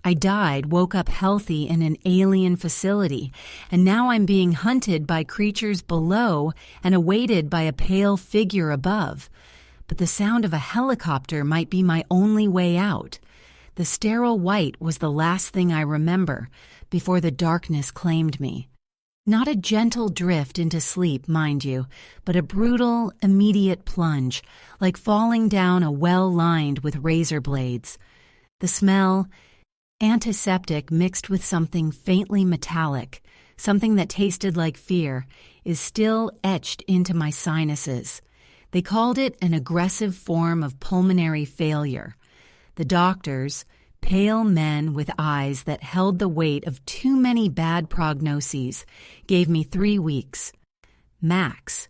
I died, woke up healthy in an alien facility, and now I'm being hunted by creatures below and awaited by a pale figure above. But the sound of a helicopter might be my only way out. The sterile white was the last thing I remember before the darkness claimed me. Not a gentle drift into sleep, mind you, but a brutal, immediate plunge, like falling down a well lined with razor blades. The smell, antiseptic mixed with something faintly metallic, something that tasted like fear, is still etched into my sinuses. They called it an aggressive form of pulmonary failure. The doctors, pale men with eyes that held the weight of too many bad prognoses, gave me 3 weeks. Max.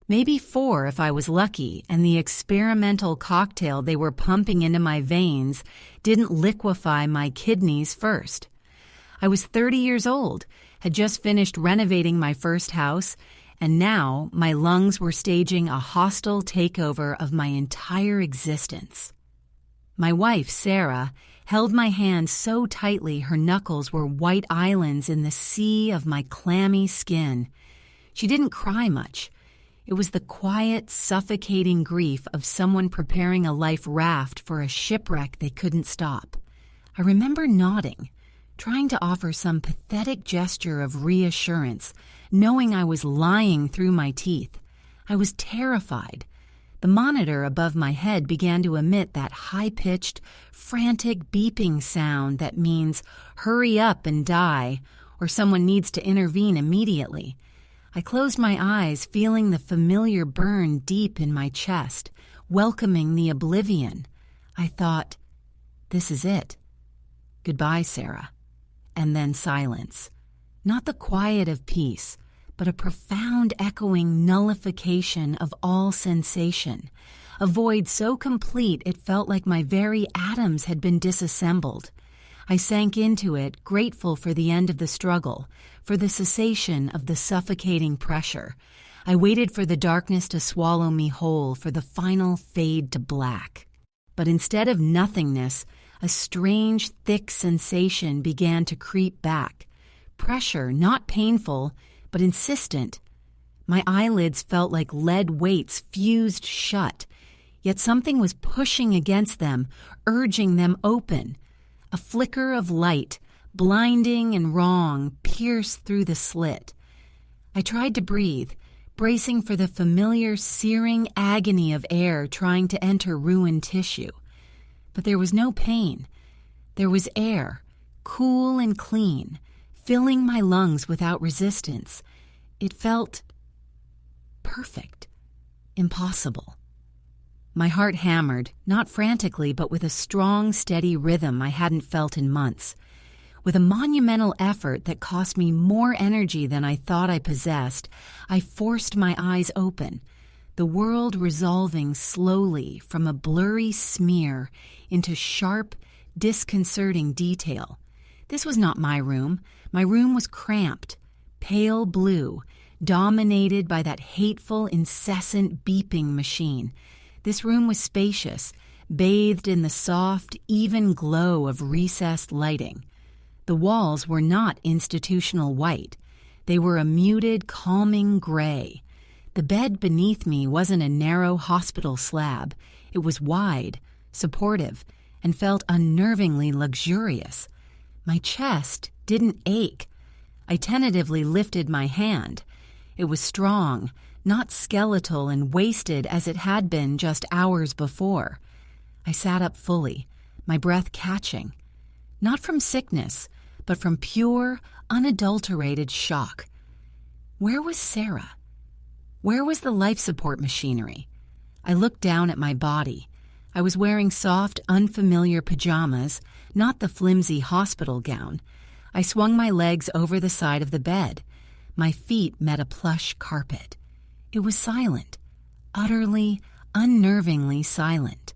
Maybe 4 if I was lucky, and the experimental cocktail they were pumping into my veins didn't liquefy my kidneys first. I was 30 years old, had just finished renovating my first house, and now my lungs were staging a hostile takeover of my entire existence. My wife, Sarah, held my hand so tightly her knuckles were white islands in the sea of my clammy skin. She didn't cry much. It was the quiet, suffocating grief of someone preparing a life raft for a shipwreck they couldn't stop. I remember nodding, trying to offer some pathetic gesture of reassurance, knowing I was lying through my teeth. I was terrified. The monitor above my head began to emit that high-pitched, frantic beeping sound that means hurry up and die, or someone needs to intervene immediately. I closed my eyes, feeling the familiar burn deep in my chest, welcoming the oblivion. I thought, this is it. Goodbye, Sarah. And then silence. Not the quiet of peace, but a profound echoing nullification of all sensation, a void so complete it felt like my very atoms had been disassembled. I sank into it, grateful for the end of the struggle, for the cessation of the suffocating pressure. I waited for the darkness to swallow me whole, for the final fade to black. But instead of nothingness, a strange, thick sensation began to creep back. Pressure, not painful, but insistent. My eyelids felt like lead weights fused shut, yet something was pushing against them, urging them open. A flicker of light, blinding and wrong, pierced through the slit. I tried to breathe, bracing for the familiar searing agony of air trying to enter ruined tissue. But there was no pain. There was air, cool and clean, filling my lungs without resistance. It felt perfect, impossible. My heart hammered, not frantically, but with a strong, steady rhythm I hadn't felt in months. With a monumental effort that cost me more energy than I thought I possessed, I forced my eyes open, the world resolving slowly from a blurry smear into sharp, disconcerting detail. This was not my room. My room was cramped, pale blue, dominated by that hateful, incessant beeping machine. This room was spacious, bathed in the soft, even glow of recessed lighting. The walls were not institutional white. They were a muted, calming gray. The bed beneath me wasn't a narrow hospital slab. It was wide, supportive, and felt unnervingly luxurious. My chest didn't ache. I tentatively lifted my hand. It was strong, not skeletal and wasted as it had been just hours before. I sat up fully, my breath catching. Not from sickness, but from pure, unadulterated shock. Where was Sarah? Where was the life support machinery? I looked down at my body. I was wearing soft, unfamiliar pajamas, not the flimsy hospital gown. I swung my legs over the side of the bed. My feet met a plush carpet. It was silent, utterly, unnervingly silent.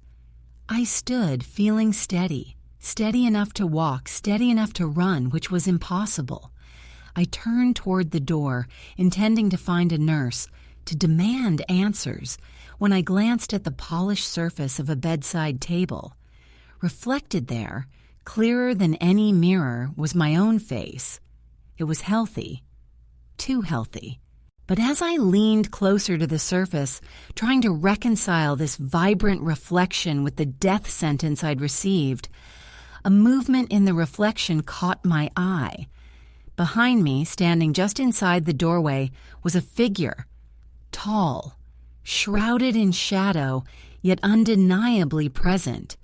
I stood, feeling steady, steady enough to walk, steady enough to run, which was impossible. I turned toward the door, intending to find a nurse, to demand answers, when I glanced at the polished surface of a bedside table. Reflected there, Clearer than any mirror was my own face. It was healthy. Too healthy. But as I leaned closer to the surface, trying to reconcile this vibrant reflection with the death sentence I'd received, a movement in the reflection caught my eye. Behind me, standing just inside the doorway, was a figure. Tall, shrouded in shadow, yet undeniably present.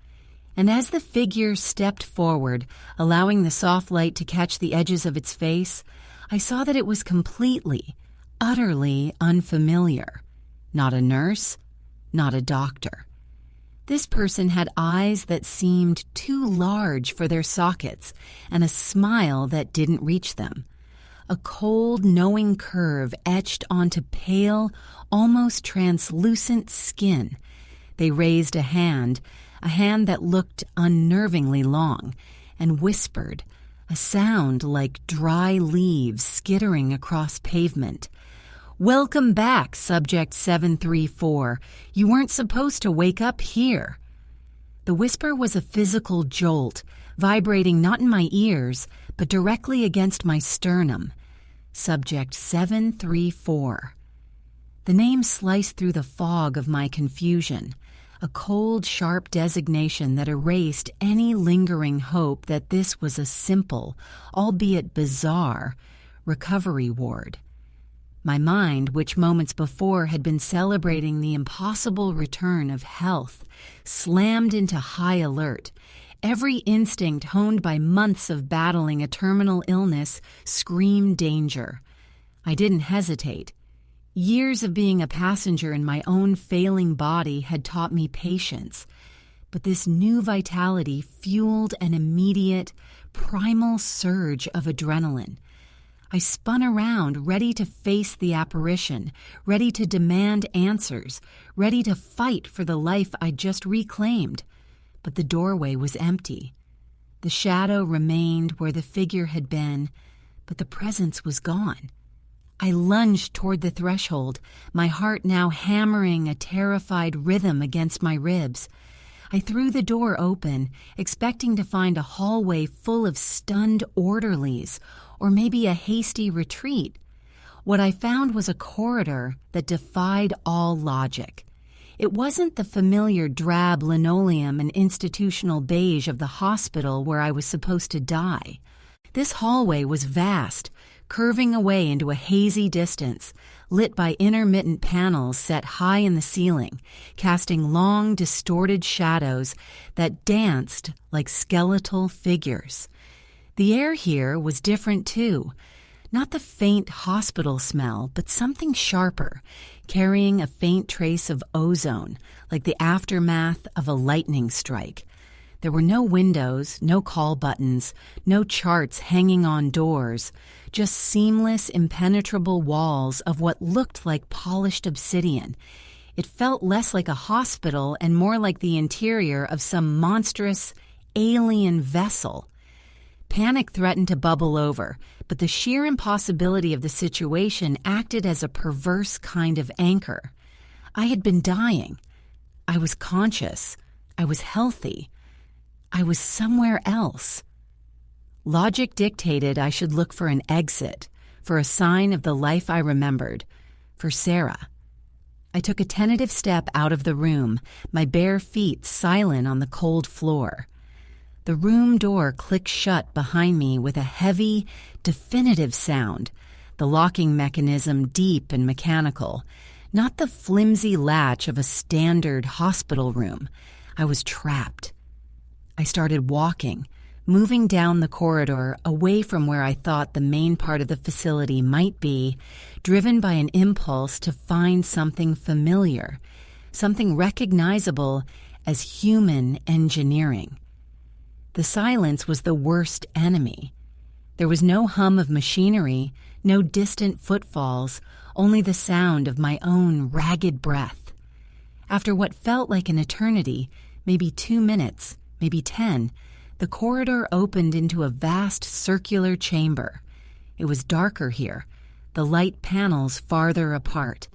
And as the figure stepped forward, allowing the soft light to catch the edges of its face, I saw that it was completely, utterly unfamiliar. Not a nurse, not a doctor. This person had eyes that seemed too large for their sockets and a smile that didn't reach them. A cold, knowing curve etched onto pale, almost translucent skin. They raised a hand that looked unnervingly long, and whispered, a sound like dry leaves skittering across pavement. "Welcome back, Subject 734. You weren't supposed to wake up here." The whisper was a physical jolt, vibrating not in my ears, but directly against my sternum. Subject 734. The name sliced through the fog of my confusion, a cold, sharp designation that erased any lingering hope that this was a simple, albeit bizarre, recovery ward. My mind, which moments before had been celebrating the impossible return of health, slammed into high alert. Every instinct honed by months of battling a terminal illness screamed danger. I didn't hesitate. Years of being a passenger in my own failing body had taught me patience, but this new vitality fueled an immediate, primal surge of adrenaline. I spun around, ready to face the apparition, ready to demand answers, ready to fight for the life I'd just reclaimed. But the doorway was empty. The shadow remained where the figure had been, but the presence was gone. I lunged toward the threshold, my heart now hammering a terrified rhythm against my ribs. I threw the door open, expecting to find a hallway full of stunned orderlies, or maybe a hasty retreat. What I found was a corridor that defied all logic. It wasn't the familiar drab linoleum and institutional beige of the hospital where I was supposed to die. This hallway was vast, curving away into a hazy distance, lit by intermittent panels set high in the ceiling, casting long, distorted shadows that danced like skeletal figures. The air here was different too. Not the faint hospital smell, but something sharper, carrying a faint trace of ozone, like the aftermath of a lightning strike. There were no windows, no call buttons, no charts hanging on doors, just seamless, impenetrable walls of what looked like polished obsidian. It felt less like a hospital and more like the interior of some monstrous, alien vessel. Panic threatened to bubble over, but the sheer impossibility of the situation acted as a perverse kind of anchor. I had been dying. I was conscious. I was healthy. I was somewhere else. Logic dictated I should look for an exit, for a sign of the life I remembered, for Sarah. I took a tentative step out of the room, my bare feet silent on the cold floor. The room door clicked shut behind me with a heavy, definitive sound, the locking mechanism deep and mechanical, not the flimsy latch of a standard hospital room. I was trapped. I started walking, moving down the corridor away from where I thought the main part of the facility might be, driven by an impulse to find something familiar, something recognizable as human engineering. The silence was the worst enemy. There was no hum of machinery, no distant footfalls, only the sound of my own ragged breath. After what felt like an eternity, maybe 2 minutes, maybe 10, the corridor opened into a vast circular chamber. It was darker here, the light panels farther apart.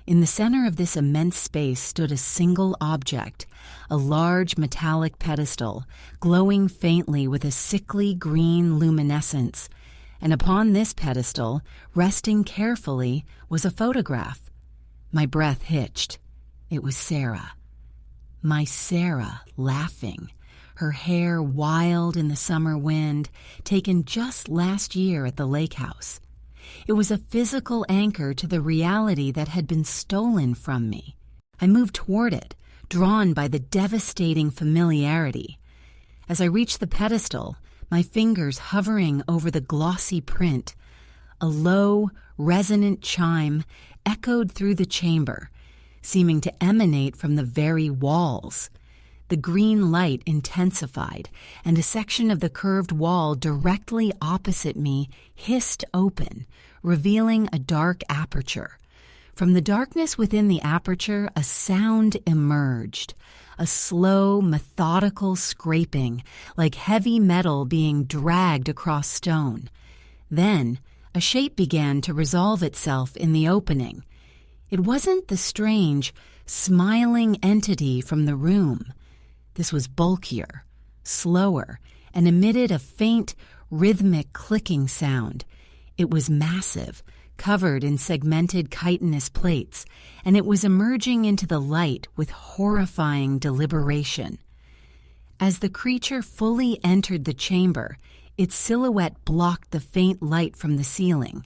In the center of this immense space stood a single object, a large metallic pedestal, glowing faintly with a sickly green luminescence. And upon this pedestal, resting carefully, was a photograph. My breath hitched. It was Sarah. My Sarah, laughing, her hair wild in the summer wind, taken just last year at the lake house. It was a physical anchor to the reality that had been stolen from me. I moved toward it, drawn by the devastating familiarity. As I reached the pedestal, my fingers hovering over the glossy print, a low, resonant chime echoed through the chamber, seeming to emanate from the very walls. The green light intensified, and a section of the curved wall directly opposite me hissed open, revealing a dark aperture. From the darkness within the aperture, a sound emerged, a slow, methodical scraping, like heavy metal being dragged across stone. Then, a shape began to resolve itself in the opening. It wasn't the strange, smiling entity from the room. This was bulkier, slower, and emitted a faint, rhythmic clicking sound. It was massive, covered in segmented chitinous plates, and it was emerging into the light with horrifying deliberation. As the creature fully entered the chamber, its silhouette blocked the faint light from the ceiling,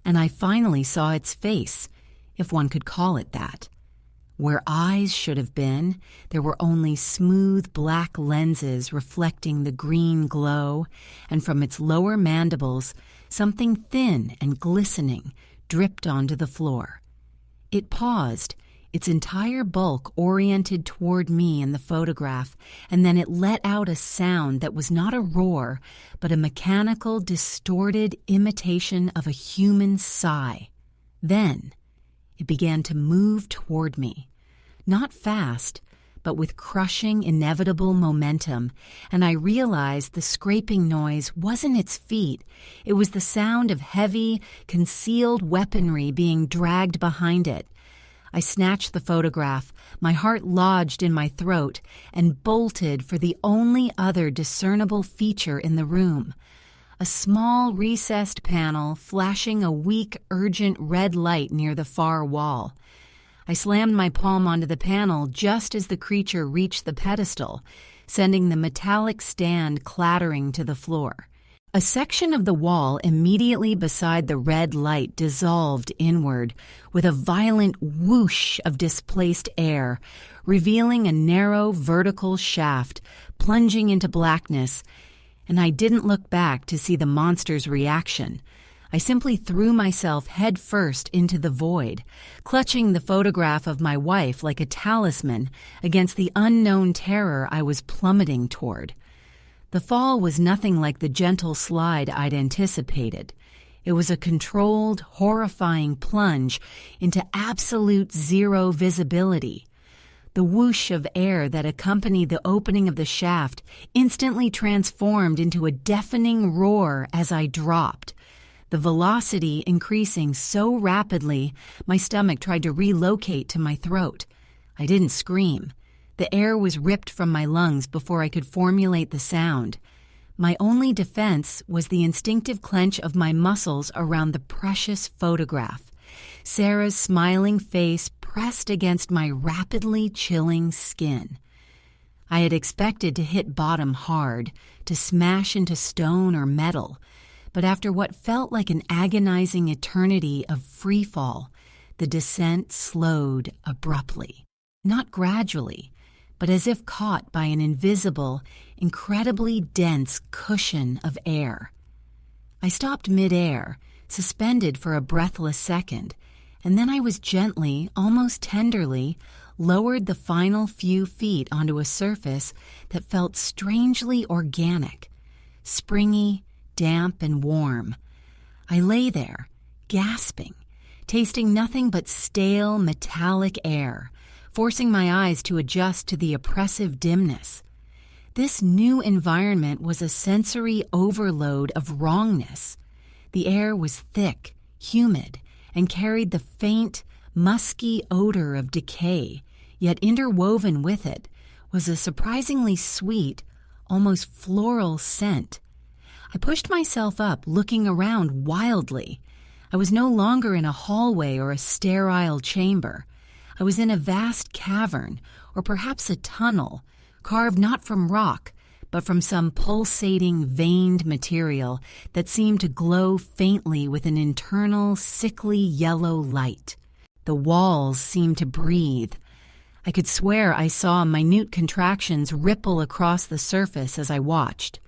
and I finally saw its face, if one could call it that. Where eyes should have been, there were only smooth black lenses reflecting the green glow, and from its lower mandibles, something thin and glistening dripped onto the floor. It paused, its entire bulk oriented toward me in the photograph, and then it let out a sound that was not a roar, but a mechanical, distorted imitation of a human sigh. Then it began to move toward me. Not fast, but with crushing, inevitable momentum, and I realized the scraping noise wasn't its feet. It was the sound of heavy, concealed weaponry being dragged behind it. I snatched the photograph, my heart lodged in my throat, and bolted for the only other discernible feature in the room. A small, recessed panel flashing a weak, urgent red light near the far wall. I slammed my palm onto the panel just as the creature reached the pedestal, sending the metallic stand clattering to the floor. A section of the wall immediately beside the red light dissolved inward with a violent whoosh of displaced air, revealing a narrow vertical shaft plunging into blackness, and I didn't look back to see the monster's reaction. I simply threw myself head first into the void, clutching the photograph of my wife like a talisman against the unknown terror I was plummeting toward. The fall was nothing like the gentle slide I'd anticipated. It was a controlled, horrifying plunge into absolute zero visibility. The whoosh of air that accompanied the opening of the shaft instantly transformed into a deafening roar as I dropped. The velocity increasing so rapidly, my stomach tried to relocate to my throat. I didn't scream. The air was ripped from my lungs before I could formulate the sound. My only defense was the instinctive clench of my muscles around the precious photograph. Sarah's smiling face pressed against my rapidly chilling skin. I had expected to hit bottom hard, to smash into stone or metal, but after what felt like an agonizing eternity of freefall, the descent slowed abruptly. Not gradually, but as if caught by an invisible, incredibly dense cushion of air. I stopped mid-air, suspended for a breathless second, and then I was gently, almost tenderly, lowered the final few feet onto a surface that felt strangely organic, springy, damp and warm. I lay there, gasping, tasting nothing but stale, metallic air, forcing my eyes to adjust to the oppressive dimness. This new environment was a sensory overload of wrongness. The air was thick, humid, and carried the faint, musky odor of decay, yet interwoven with it was a surprisingly sweet, almost floral scent. I pushed myself up, looking around wildly. I was no longer in a hallway or a sterile chamber. I was in a vast cavern, or perhaps a tunnel, carved not from rock, but from some pulsating, veined material that seemed to glow faintly with an internal, sickly yellow light. The walls seemed to breathe. I could swear I saw minute contractions ripple across the surface as I watched.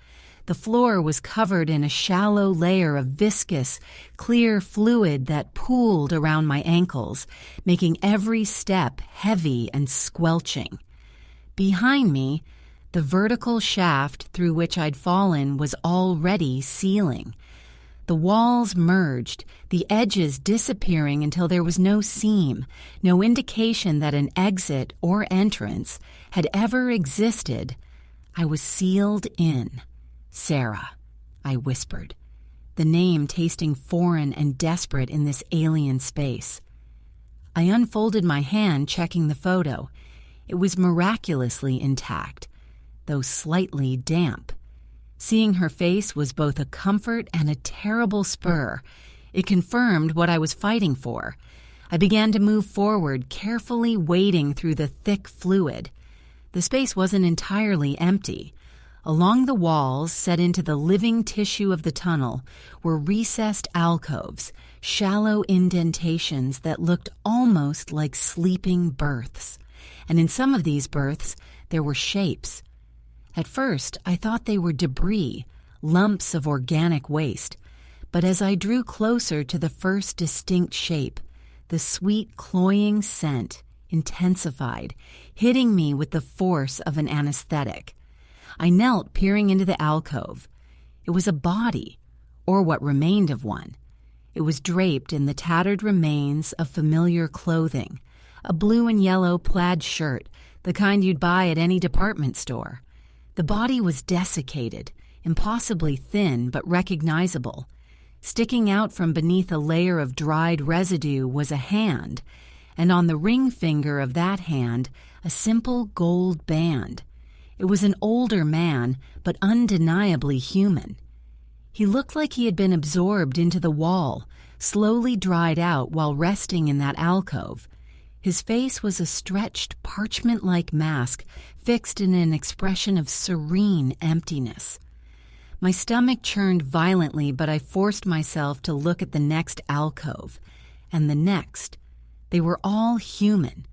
The floor was covered in a shallow layer of viscous, clear fluid that pooled around my ankles, making every step heavy and squelching. Behind me, the vertical shaft through which I'd fallen was already sealing. The walls merged, the edges disappearing until there was no seam, no indication that an exit or entrance had ever existed. I was sealed in. "Sarah," I whispered, the name tasting foreign and desperate in this alien space. I unfolded my hand, checking the photo. It was miraculously intact, though slightly damp. Seeing her face was both a comfort and a terrible spur. It confirmed what I was fighting for. I began to move forward, carefully wading through the thick fluid. The space wasn't entirely empty. Along the walls, set into the living tissue of the tunnel, were recessed alcoves, shallow indentations that looked almost like sleeping berths. And in some of these berths, there were shapes. At first, I thought they were debris, lumps of organic waste. But as I drew closer to the first distinct shape, the sweet, cloying scent intensified, hitting me with the force of an anesthetic. I knelt, peering into the alcove. It was a body, or what remained of one. It was draped in the tattered remains of familiar clothing, a blue and yellow plaid shirt, the kind you'd buy at any department store. The body was desiccated, impossibly thin but recognizable. Sticking out from beneath a layer of dried residue was a hand, and on the ring finger of that hand, a simple gold band. It was an older man, but undeniably human. He looked like he had been absorbed into the wall, slowly dried out while resting in that alcove. His face was a stretched, parchment-like mask fixed in an expression of serene emptiness. My stomach churned violently, but I forced myself to look at the next alcove, and the next. They were all human.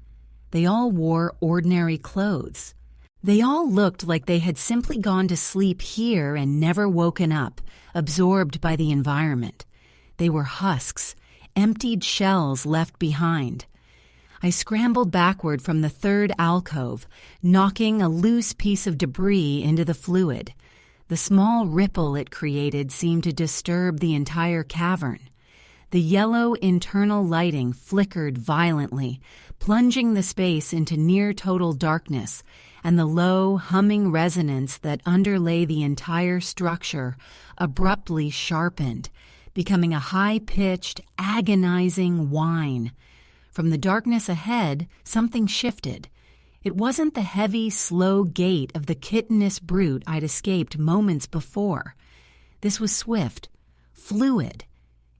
They all wore ordinary clothes. They all looked like they had simply gone to sleep here and never woken up, absorbed by the environment. They were husks, emptied shells left behind. I scrambled backward from the third alcove, knocking a loose piece of debris into the fluid. The small ripple it created seemed to disturb the entire cavern. The yellow internal lighting flickered violently, plunging the space into near-total darkness, and the low, humming resonance that underlay the entire structure abruptly sharpened, becoming a high-pitched, agonizing whine. From the darkness ahead, something shifted. It wasn't the heavy, slow gait of the kittenous brute I'd escaped moments before. This was swift, fluid.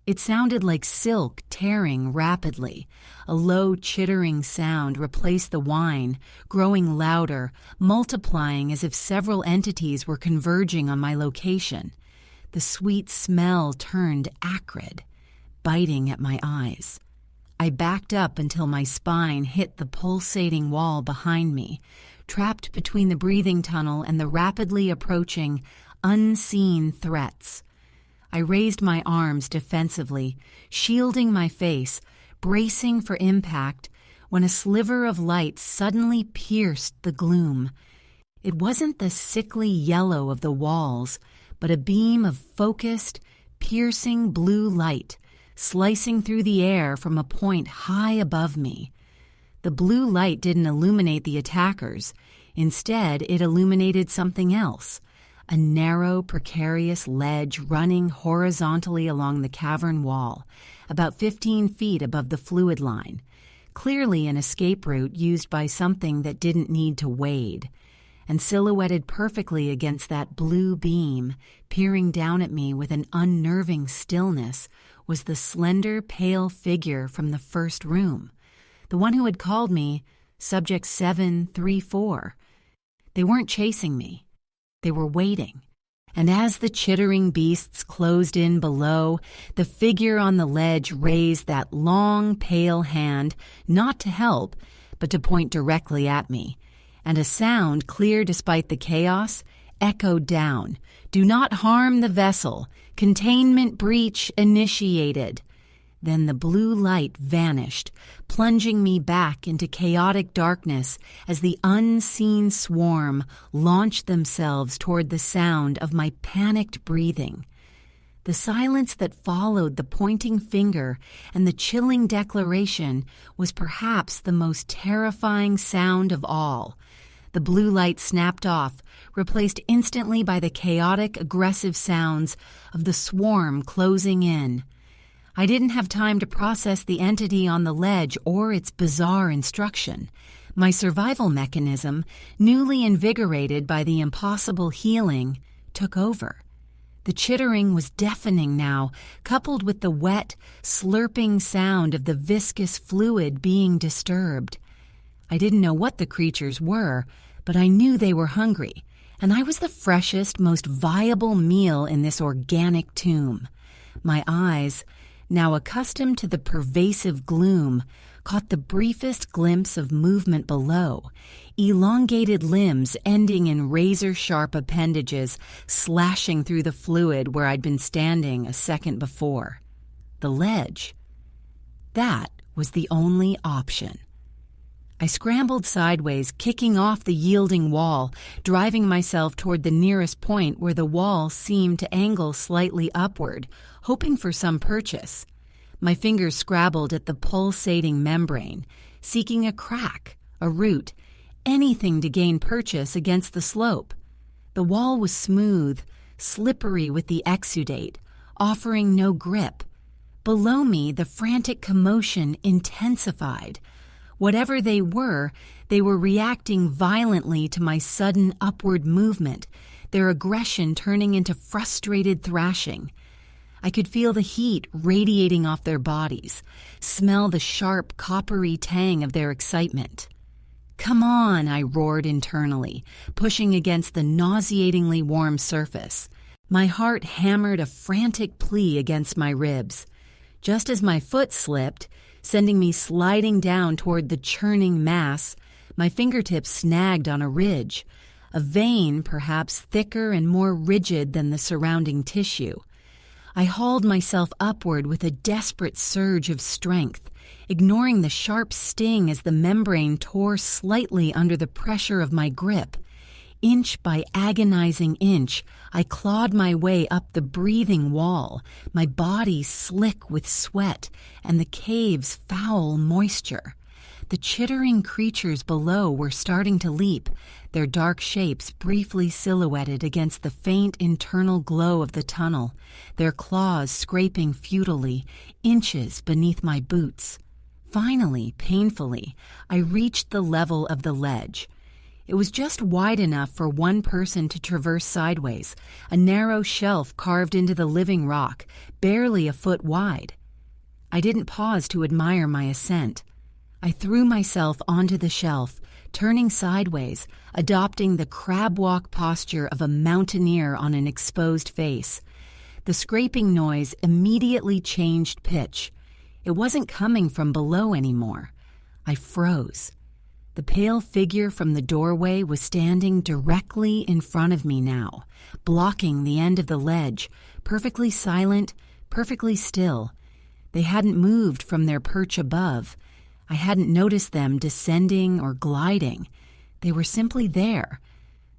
It sounded like silk tearing rapidly. A low, chittering sound replaced the whine, growing louder, multiplying as if several entities were converging on my location. The sweet smell turned acrid, biting at my eyes. I backed up until my spine hit the pulsating wall behind me, trapped between the breathing tunnel and the rapidly approaching, unseen threats. I raised my arms defensively, shielding my face, bracing for impact, when a sliver of light suddenly pierced the gloom. It wasn't the sickly yellow of the walls, but a beam of focused, piercing blue light, slicing through the air from a point high above me. The blue light didn't illuminate the attackers. Instead, it illuminated something else, a narrow, precarious ledge running horizontally along the cavern wall, about 15 feet above the fluid line. clearly an escape route used by something that didn't need to wade. And silhouetted perfectly against that blue beam, peering down at me with an unnerving stillness, was the slender, pale figure from the first room, the one who had called me Subject 734. They weren't chasing me. They were waiting. And as the chittering beasts closed in below, the figure on the ledge raised that long, pale hand, not to help, but to point directly at me. And a sound, clear despite the chaos, echoed down. "Do not harm the vessel. Containment breach initiated." Then the blue light vanished, plunging me back into chaotic darkness as the unseen swarm launched themselves toward the sound of my panicked breathing. The silence that followed the pointing finger and the chilling declaration was perhaps the most terrifying sound of all. The blue light snapped off, replaced instantly by the chaotic, aggressive sounds of the swarm closing in. I didn't have time to process the entity on the ledge or its bizarre instruction. My survival mechanism, newly invigorated by the impossible healing, took over. The chittering was deafening now, coupled with the wet, slurping sound of the viscous fluid being disturbed. I didn't know what the creatures were, but I knew they were hungry, and I was the freshest, most viable meal in this organic tomb. My eyes, now accustomed to the pervasive gloom, caught the briefest glimpse of movement below, elongated limbs ending in razor-sharp appendages slashing through the fluid where I'd been standing a second before. The ledge. That was the only option. I scrambled sideways, kicking off the yielding wall, driving myself toward the nearest point where the wall seemed to angle slightly upward, hoping for some purchase. My fingers scrabbled at the pulsating membrane, seeking a crack, a root, anything to gain purchase against the slope. The wall was smooth, slippery with the exudate, offering no grip. Below me, the frantic commotion intensified. Whatever they were reacting violently to my sudden upward movement, their aggression turning into frustrated thrashing. I could feel the heat radiating off their bodies, smell the sharp, coppery tang of their excitement. "Come on," I roared internally, pushing against the nauseatingly warm surface. My heart hammered a frantic plea against my ribs. Just as my foot slipped, sending me sliding down toward the churning mass, my fingertips snagged on a ridge, a vein perhaps thicker and more rigid than the surrounding tissue. I hauled myself upward with a desperate surge of strength, ignoring the sharp sting as the membrane tore slightly under the pressure of my grip. Inch by agonizing inch, I clawed my way up the breathing wall, my body slick with sweat and the cave's foul moisture. The chittering creatures below were starting to leap, their dark shapes briefly silhouetted against the faint internal glow of the tunnel, their claws scraping futilely, inches beneath my boots. Finally, painfully, I reached the level of the ledge. It was just wide enough for one person to traverse sideways, a narrow shelf carved into the living rock, barely a foot wide. I didn't pause to admire my ascent. I threw myself onto the shelf, turning sideways, adopting the crab walk posture of a mountaineer on an exposed face. The scraping noise immediately changed pitch. It wasn't coming from below anymore. I froze. The pale figure from the doorway was standing directly in front of me now, blocking the end of the ledge, perfectly silent, perfectly still. They hadn't moved from their perch above. I hadn't noticed them descending or gliding. They were simply there.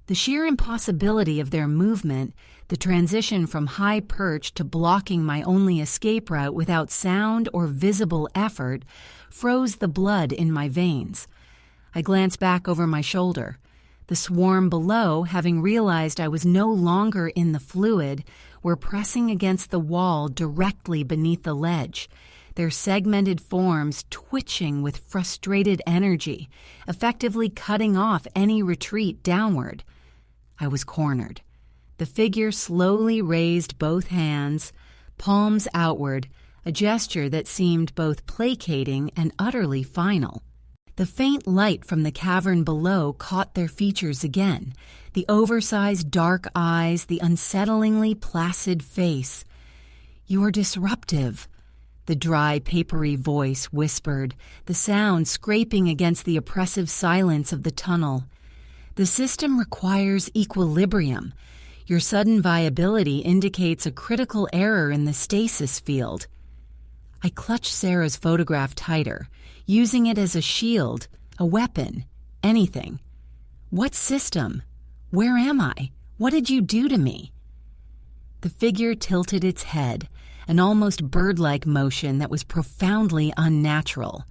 The sheer impossibility of their movement, the transition from high perch to blocking my only escape route without sound or visible effort, froze the blood in my veins. I glanced back over my shoulder. The swarm below, having realized I was no longer in the fluid, were pressing against the wall directly beneath the ledge, their segmented forms twitching with frustrated energy, effectively cutting off any retreat downward. I was cornered. The figure slowly raised both hands, palms outward, a gesture that seemed both placating and utterly final. The faint light from the cavern below caught their features again, the oversized dark eyes, the unsettlingly placid face. "You're disruptive," the dry, papery voice whispered, the sound scraping against the oppressive silence of the tunnel. "The system requires equilibrium. Your sudden viability indicates a critical error in the stasis field." I clutched Sarah's photograph tighter, using it as a shield, a weapon, anything. "What system? Where am I? What did you do to me?" The figure tilted its head, an almost bird-like motion that was profoundly unnatural.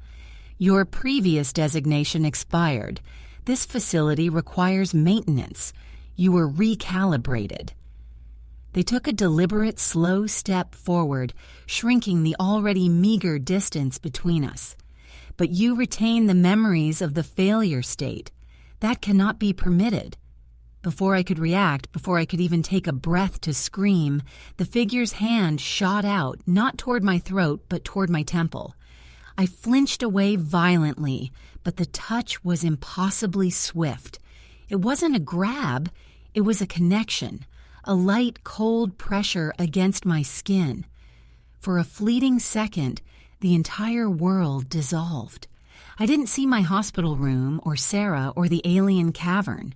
"Your previous designation expired. This facility requires maintenance. You were recalibrated." They took a deliberate, slow step forward, shrinking the already meager distance between us. "But you retain the memories of the failure state. That cannot be permitted." Before I could react, before I could even take a breath to scream, the figure's hand shot out, not toward my throat, but toward my temple. I flinched away violently, but the touch was impossibly swift. It wasn't a grab, it was a connection, a light, cold pressure against my skin. For a fleeting second, the entire world dissolved. I didn't see my hospital room or Sarah or the alien cavern.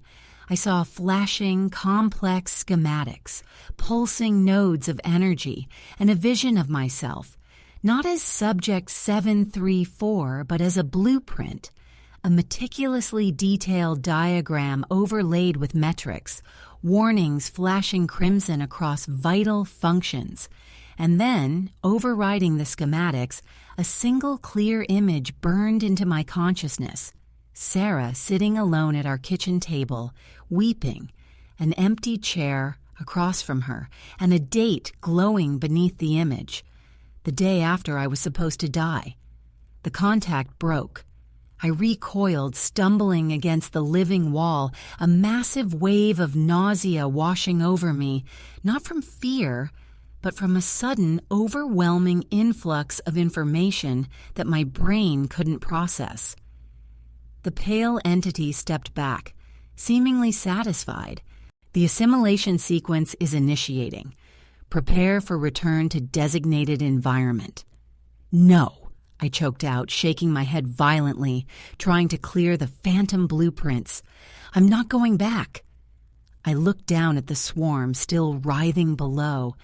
I saw flashing, complex schematics, pulsing nodes of energy, and a vision of myself, not as Subject 734, but as a blueprint, a meticulously detailed diagram overlaid with metrics, warnings flashing crimson across vital functions, and then, overriding the schematics, a single clear image burned into my consciousness. Sarah sitting alone at our kitchen table, weeping, an empty chair across from her, and a date glowing beneath the image. The day after I was supposed to die. The contact broke. I recoiled, stumbling against the living wall, a massive wave of nausea washing over me, not from fear, but from a sudden, overwhelming influx of information that my brain couldn't process. The pale entity stepped back, seemingly satisfied. "The assimilation sequence is initiating. Prepare for return to designated environment." "No," I choked out, shaking my head violently, trying to clear the phantom blueprints. "I'm not going back." I looked down at the swarm still writhing below,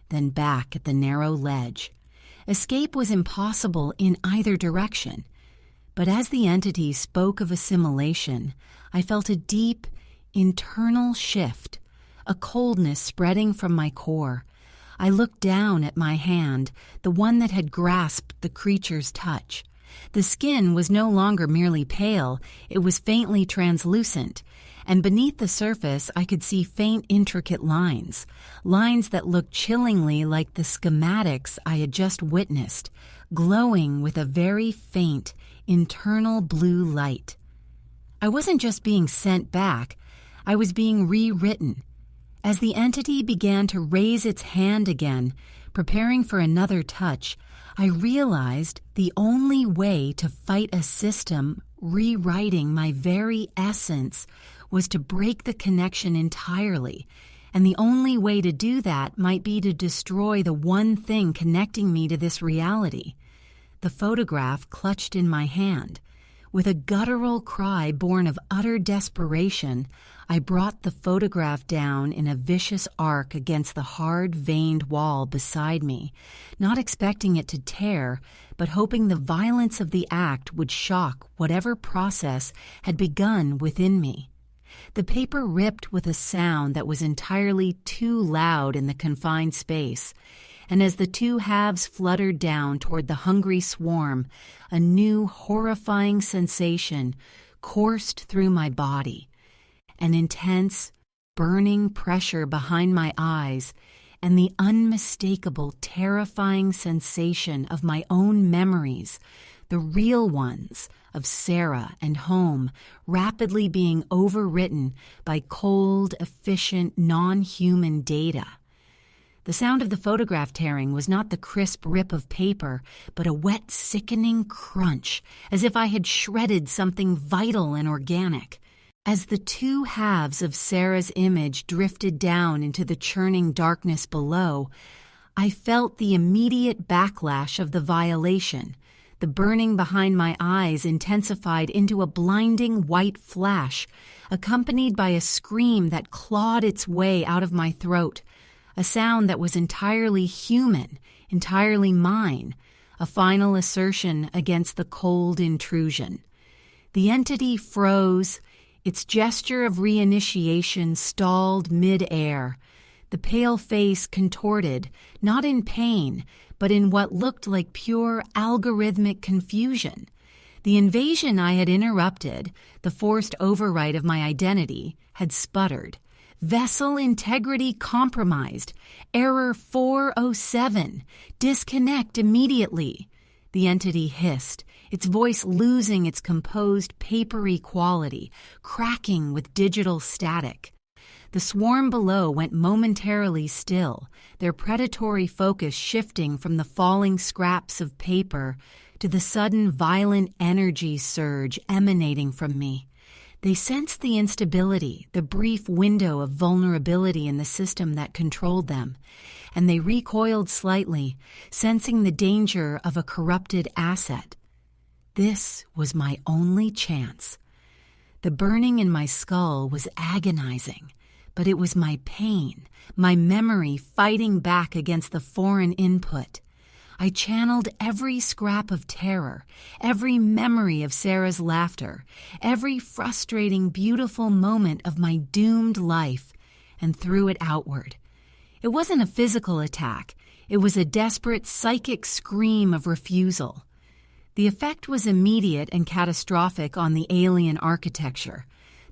then back at the narrow ledge. Escape was impossible in either direction. But as the entity spoke of assimilation, I felt a deep, internal shift, a coldness spreading from my core. I looked down at my hand, the one that had grasped the creature's touch. The skin was no longer merely pale, it was faintly translucent, and beneath the surface I could see faint, intricate lines, lines that looked chillingly like the schematics I had just witnessed, glowing with a very faint, internal blue light. I wasn't just being sent back, I was being rewritten. As the entity began to raise its hand again, preparing for another touch, I realized the only way to fight a system rewriting my very essence was to break the connection entirely, and the only way to do that might be to destroy the one thing connecting me to this reality. The photograph clutched in my hand. With a guttural cry born of utter desperation, I brought the photograph down in a vicious arc against the hard, veined wall beside me, not expecting it to tear, but hoping the violence of the act would shock whatever process had begun within me. The paper ripped with a sound that was entirely too loud in the confined space, and as the two halves fluttered down toward the hungry swarm, a new horrifying sensation coursed through my body. An intense, burning pressure behind my eyes, and the unmistakable, terrifying sensation of my own memories, the real ones of Sarah and home, rapidly being overwritten by cold, efficient, non-human data. The sound of the photograph tearing was not the crisp rip of paper, but a wet, sickening crunch, as if I had shredded something vital and organic. As the two halves of Sarah's image drifted down into the churning darkness below, I felt the immediate backlash of the violation. The burning behind my eyes intensified into a blinding white flash, accompanied by a scream that clawed its way out of my throat, a sound that was entirely human, entirely mine, a final assertion against the cold intrusion. The entity froze. Its gesture of reinitiation stalled mid-air. The pale face contorted, not in pain, but in what looked like pure algorithmic confusion. The invasion I had interrupted, the forced override of my identity, had sputtered. Vessel integrity compromised. Error 407. Disconnect immediately. The entity hissed, its voice losing its composed, papery quality, cracking with digital static. The swarm below went momentarily still, their predatory focus shifting from the falling scraps of paper to the sudden violent energy surge emanating from me. They sensed the instability, the brief window of vulnerability in the system that controlled them, and they recoiled slightly, sensing the danger of a corrupted asset. This was my only chance. The burning in my skull was agonizing, but it was my pain, my memory fighting back against the foreign input. I channeled every scrap of terror, every memory of Sarah's laughter, every frustrating, beautiful moment of my doomed life, and threw it outward. It wasn't a physical attack. It was a desperate psychic scream of refusal. The effect was immediate and catastrophic on the alien architecture.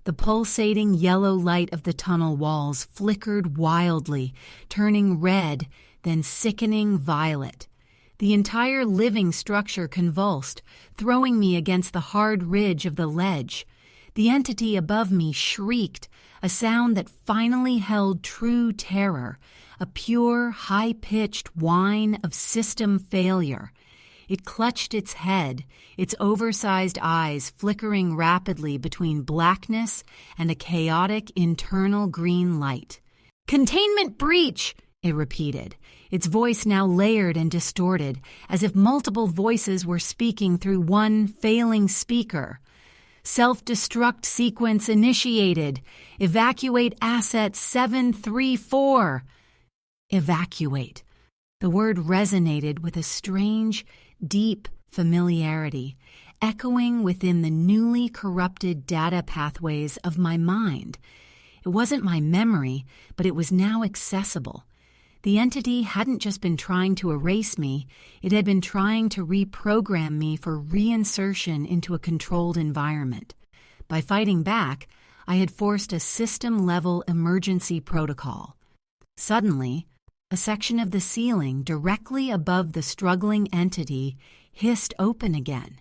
The pulsating yellow light of the tunnel walls flickered wildly, turning red, then sickening violet. The entire living structure convulsed, throwing me against the hard ridge of the ledge. The entity above me shrieked, a sound that finally held true terror, a pure, high-pitched whine of system failure. It clutched its head, its oversized eyes flickering rapidly between blackness and a chaotic internal green light. "Containment breach!" it repeated, its voice now layered and distorted, as if multiple voices were speaking through one failing speaker. "Self-destruct sequence initiated. Evacuate asset 734. Evacuate. The word resonated with a strange, deep familiarity, echoing within the newly corrupted data pathways of my mind. It wasn't my memory, but it was now accessible. The entity hadn't just been trying to erase me, it had been trying to reprogram me for reinsertion into a controlled environment. By fighting back, I had forced a system-level emergency protocol. Suddenly, a section of the ceiling directly above the struggling entity hissed open again.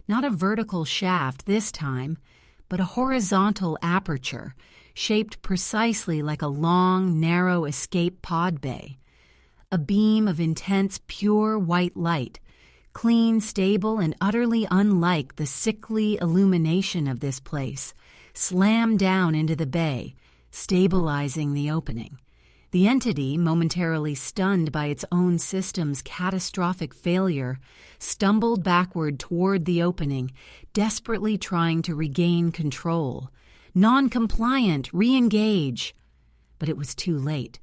Not a vertical shaft this time, but a horizontal aperture, shaped precisely like a long, narrow escape pod bay. A beam of intense, pure white light, clean, stable, and utterly unlike the sickly illumination of this place, slammed down into the bay, stabilizing the opening. The entity, momentarily stunned by its own system's catastrophic failure, stumbled backward toward the opening, desperately trying to regain control. Non-compliant, re-engage. But it was too late.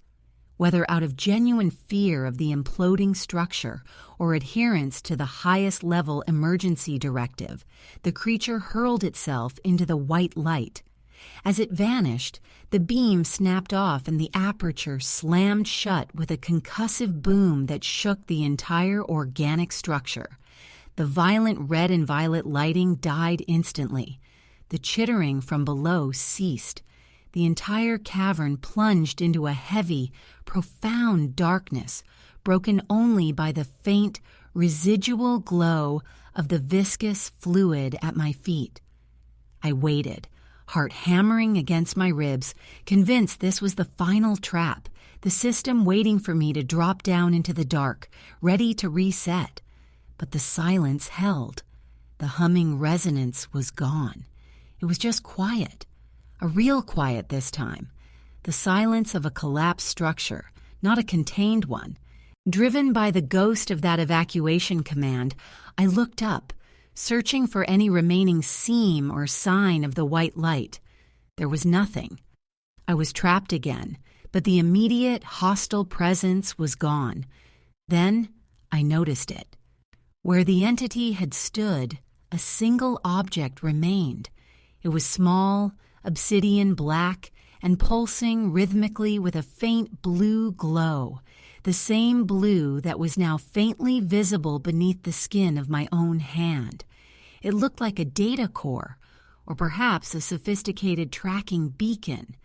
Whether out of genuine fear of the imploding structure or adherence to the highest level emergency directive, the creature hurled itself into the white light. As it vanished, the beam snapped off and the aperture slammed shut with a concussive boom that shook the entire organic structure. The violent red and violet lighting died instantly. The chittering from below ceased. The entire cavern plunged into a heavy, profound darkness, broken only by the faint, residual glow of the viscous fluid at my feet. I waited, heart hammering against my ribs, convinced this was the final trap, the system waiting for me to drop down into the dark, ready to reset. But the silence held. The humming resonance was gone. It was just quiet. A real quiet this time. The silence of a collapsed structure, not a contained one. Driven by the ghost of that evacuation command, I looked up, searching for any remaining seam or sign of the white light. There was nothing. I was trapped again, but the immediate hostile presence was gone. Then I noticed it. Where the entity had stood, a single object remained. It was small, obsidian black, and pulsing rhythmically with a faint blue glow, the same blue that was now faintly visible beneath the skin of my own hand. It looked like a data core, or perhaps a sophisticated tracking beacon.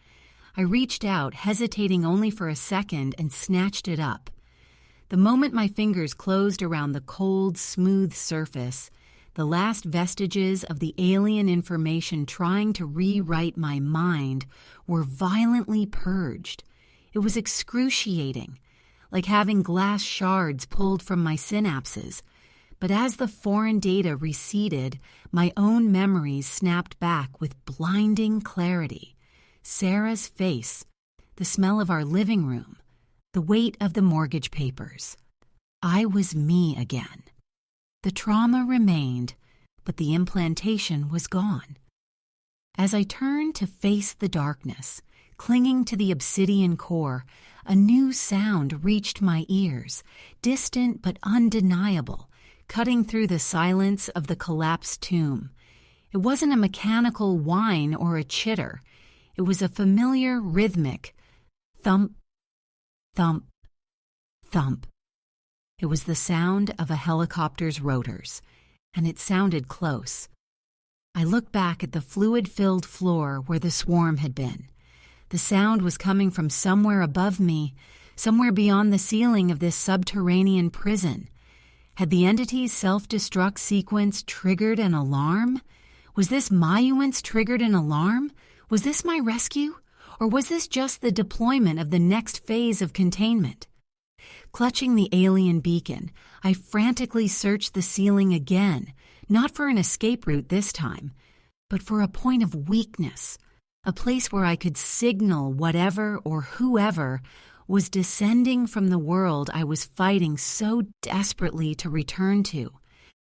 I reached out, hesitating only for a second, and snatched it up. The moment my fingers closed around the cold, smooth surface, the last vestiges of the alien information trying to rewrite my mind were violently purged. It was excruciating, like having glass shards pulled from my synapses. But as the foreign data receded, my own memories snapped back with blinding clarity. Sarah's face, the smell of our living room, the weight of the mortgage papers. I was me again. The trauma remained, but the implantation was gone. As I turned to face the darkness, clinging to the obsidian core, a new sound reached my ears, distant but undeniable, cutting through the silence of the collapsed tomb. It wasn't a mechanical whine or a chitter. It was a familiar, rhythmic thump, thump, thump. It was the sound of a helicopter's rotors, and it sounded close. I looked back at the fluid-filled floor where the swarm had been. The sound was coming from somewhere above me, somewhere beyond the ceiling of this subterranean prison. Had the entity's self-destruct sequence triggered an alarm? Was this Mayuan's triggered an alarm? Was this my rescue? Or was this just the deployment of the next phase of containment? Clutching the alien beacon, I frantically searched the ceiling again, not for an escape route this time, but for a point of weakness, a place where I could signal whatever or whoever was descending from the world I was fighting so desperately to return to.